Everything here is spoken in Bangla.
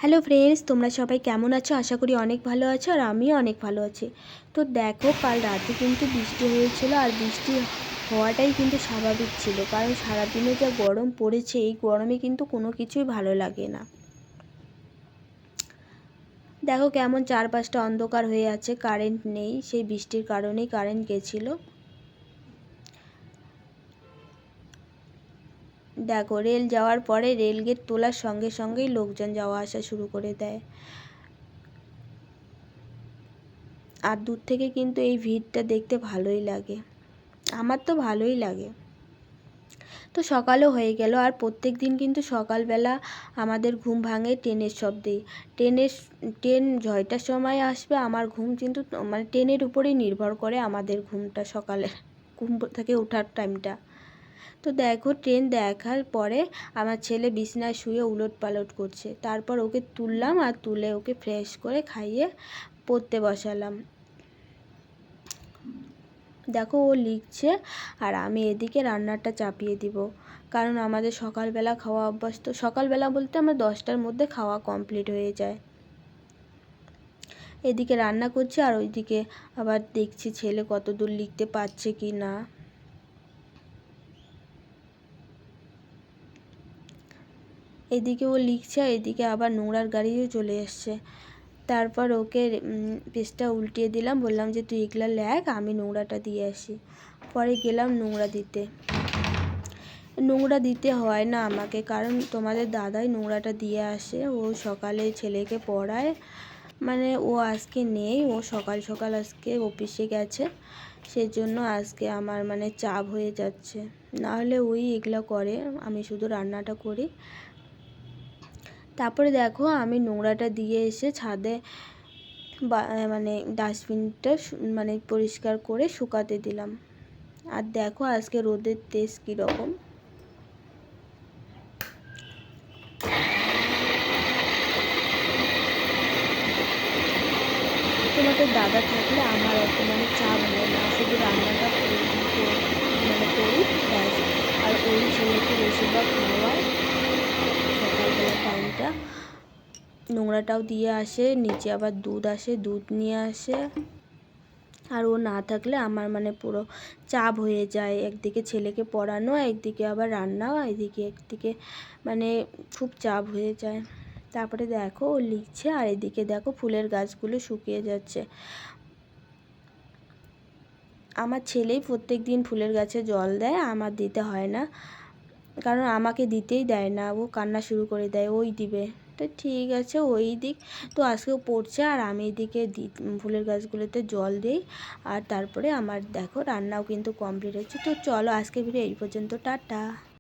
হ্যালো ফ্রেন্ডস, তোমরা সবাই কেমন আছো? আশা করি অনেক ভালো আছো আর আমিও অনেক ভালো আছি। তো দেখো, কাল রাতে কিন্তু বৃষ্টি হয়েছিল আর বৃষ্টি হওয়াটাই কিন্তু স্বাভাবিক ছিল, কারণ সারাদিনে যা গরম পড়েছে এই গরমে কিন্তু কোনো কিছুই ভালো লাগে না। দেখো কেমন চারপাশটা অন্ধকার হয়ে আছে, কারেন্ট নেই, সেই বৃষ্টির কারণেই কারেন্ট গেছিলো। দেখো, রেল যাওয়ার পরে রেলগেট তোলার সঙ্গে সঙ্গেই লোকজন যাওয়া আসা শুরু করে দেয়। আর দূর থেকে কিন্তু এই ভিড়টা দেখতে ভালোই লাগে, আমার তো ভালোই লাগে। তো সকালও হয়ে গেল, আর প্রত্যেক দিন কিন্তু সকালবেলা আমাদের ঘুম ভাঙে ট্রেনের শব্দেই। ট্রেন 6টার সময় আসবে, আমার ঘুম কিন্তু মানে ট্রেনের উপরেই নির্ভর করে আমাদের ঘুমটা, সকালে ঘুম থেকে ওঠার টাইমটা। তো দেখো, ট্রেন দেখার পরে আমার ছেলে বিছানায় শুয়ে উলটপালট করছে। তারপর ওকে তুললাম আর তুলে ওকে ফ্রেশ করে খাইয়ে পড়তে বসালাম। দেখো, ও লিখছে আর আমি এদিকে রান্নাটা চাপিয়ে দিব, কারণ আমাদের সকালবেলা খাওয়া অভ্যাস। তো সকালবেলা বলতে আমার 10টার মধ্যে খাওয়া কমপ্লিট হয়ে যায়। এদিকে রান্না করছি আর ওইদিকে আবার দেখছি ছেলে কত দূর লিখতে পারছে কি না। এদিকে ও লিখছে, এদিকে আবার নোংরার গাড়িও চলে এসছে। তারপর ওকে পেজটা উল্টিয়ে দিলাম, বললাম যে তুই এগুলা লেখ, আমি নোংরাটা দিয়ে আসি। পরে গেলাম নোংরা দিতে। নোংরা দিতে হয় না আমাকে, কারণ তোমাদের দাদাই নোংরাটা দিয়ে আসে। ও সকালে ছেলেকে পড়ায়, মানে ও আজকে নেই, ও সকাল সকাল আজকে অফিসে গেছে, সেজন্য আজকে আমার মানে চাপ হয়ে যাচ্ছে। নাহলে ওই এগুলো করে, আমি শুধু রান্নাটা করি। তারপরে দেখো, আমি নোংরাটা দিয়ে এসে ছাদে মানে ডাস্টবিনটা মানে পরিষ্কার করে শুকাতে দিলাম। আর দেখো আজকে রোদের তেজ কীরকম। তোমাদের দাদা থাকলে আমার অত মানে চাপ হয় না, শুধু রান্নাটা মানে করি ব্যাস। আর ওই ছেলেকে বেশিরভাগ খাওয়ায়, সকালবেলা টাইমটা নোংরাটাও দিয়ে আসে, নিচে আবার দুধ আসে, দুধ নিয়ে আসে। আর ও না থাকলে আমার মানে পুরো চাপ হয়ে যায়, একদিকে ছেলেকে পড়ানো, একদিকে আবার রান্না, একদিকে মানে খুব চাপ হয়ে যায়। তারপরে দেখো ও লিখছে আর এদিকে দেখো ফুলের গাছগুলো শুকিয়ে যাচ্ছে। আমার ছেলেই প্রত্যেক দিন ফুলের গাছে জল দেয়, আমার দিতে হয় না, কারণ আমাকে দিতেই দেয় না, ও কান্না শুরু করে দেয় ওই দিবে। তো ঠিক আছে, ওই দিক। তো আজকেও পড়ছে আর আমি এদিকে ফুলের গাছগুলোতে জল দিই। আর তারপরে আমার দেখো রান্নাও কিন্তু কমপ্লিট হচ্ছে। তো চলো, আজকের ভিডিও এই পর্যন্ত, টাটা।